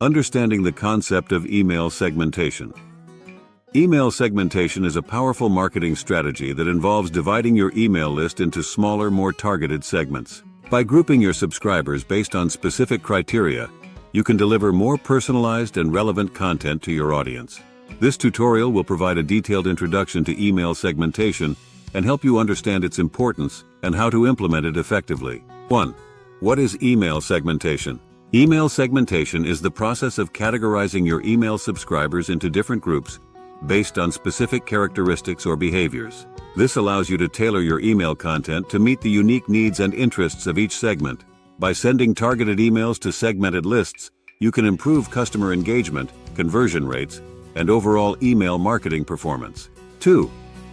Understanding the concept of email segmentation. Email segmentation is a powerful marketing strategy that involves dividing your email list into smaller, more targeted segments. By grouping your subscribers based on specific criteria, you can deliver more personalized and relevant content to your audience. This tutorial will provide a detailed introduction to email segmentation and help you understand its importance and how to implement it effectively. 1. What is email segmentation? Email segmentation is the process of categorizing your email subscribers into different groups based on specific characteristics or behaviors. This allows you to tailor your email content to meet the unique needs and interests of each segment. By sending targeted emails to segmented lists, you can improve customer engagement, conversion rates, and overall email marketing performance. 2.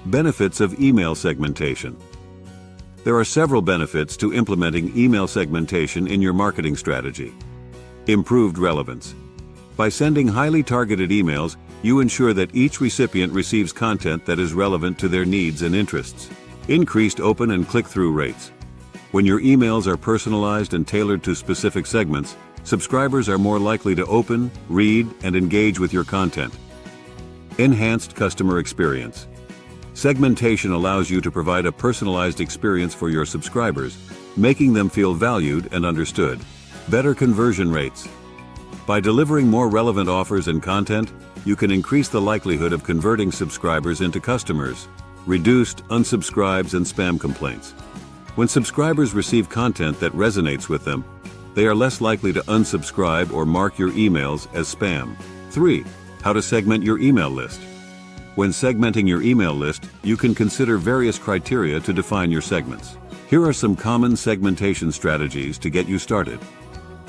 Benefits of email segmentation. There are several benefits to implementing email segmentation in your marketing strategy. Improved relevance. By sending highly targeted emails, you ensure that each recipient receives content that is relevant to their needs and interests. Increased open and click-through rates. When your emails are personalized and tailored to specific segments, subscribers are more likely to open, read, and engage with your content. Enhanced customer experience. Segmentation allows you to provide a personalized experience for your subscribers, making them feel valued and understood. Better conversion rates. By delivering more relevant offers and content, you can increase the likelihood of converting subscribers into customers. Reduced unsubscribes and spam complaints. When subscribers receive content that resonates with them, they are less likely to unsubscribe or mark your emails as spam. 3. How to segment your email list. When segmenting your email list, you can consider various criteria to define your segments. Here are some common segmentation strategies to get you started.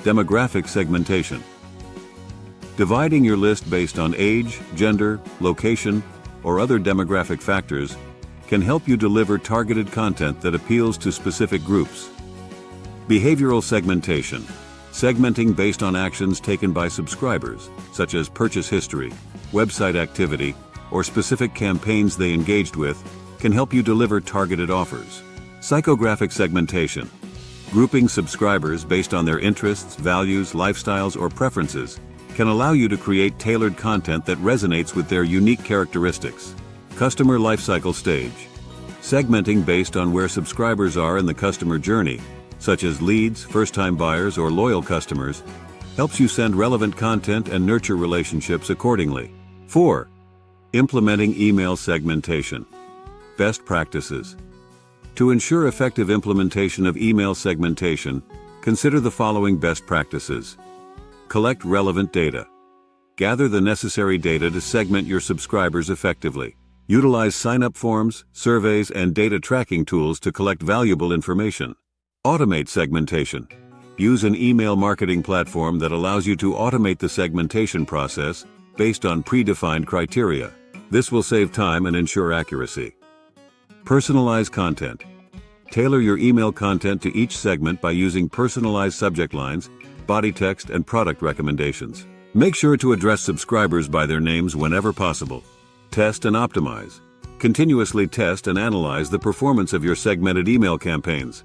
Demographic segmentation. Dividing your list based on age, gender, location, or other demographic factors can help you deliver targeted content that appeals to specific groups. Behavioral segmentation. Segmenting based on actions taken by subscribers, such as purchase history, website activity, or specific campaigns they engaged with, can help you deliver targeted offers. Psychographic segmentation. Grouping subscribers based on their interests, values, lifestyles, or preferences can allow you to create tailored content that resonates with their unique characteristics. Customer lifecycle stage. Segmenting based on where subscribers are in the customer journey, such as leads, first-time buyers, or loyal customers, helps you send relevant content and nurture relationships accordingly. 4. Implementing email segmentation. Best practices. To ensure effective implementation of email segmentation, consider the following best practices. Collect relevant data. Gather the necessary data to segment your subscribers effectively. Utilize sign-up forms, surveys, and data tracking tools to collect valuable information. Automate segmentation. Use an email marketing platform that allows you to automate the segmentation process based on predefined criteria. This will save time and ensure accuracy. Personalize content. Tailor your email content to each segment by using personalized subject lines, body text, and product recommendations. Make sure to address subscribers by their names whenever possible. Test and optimize. Continuously test and analyze the performance of your segmented email campaigns.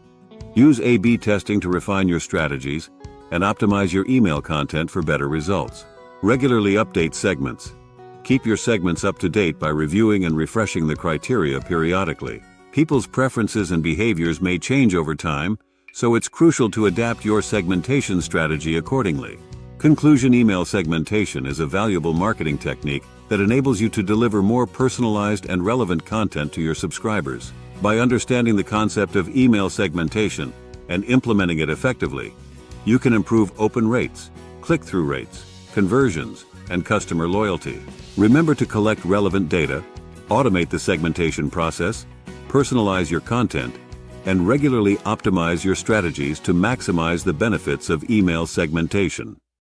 Use A/B testing to refine your strategies and optimize your email content for better results. Regularly update segments. Keep your segments up to date by reviewing and refreshing the criteria periodically. People's preferences and behaviors may change over time, so it's crucial to adapt your segmentation strategy accordingly. Conclusion. Email segmentation is a valuable marketing technique that enables you to deliver more personalized and relevant content to your subscribers. By understanding the concept of email segmentation and implementing it effectively, you can improve open rates, click-through rates, conversions, and customer loyalty. Remember to collect relevant data, automate the segmentation process, personalize your content, and regularly optimize your strategies to maximize the benefits of email segmentation.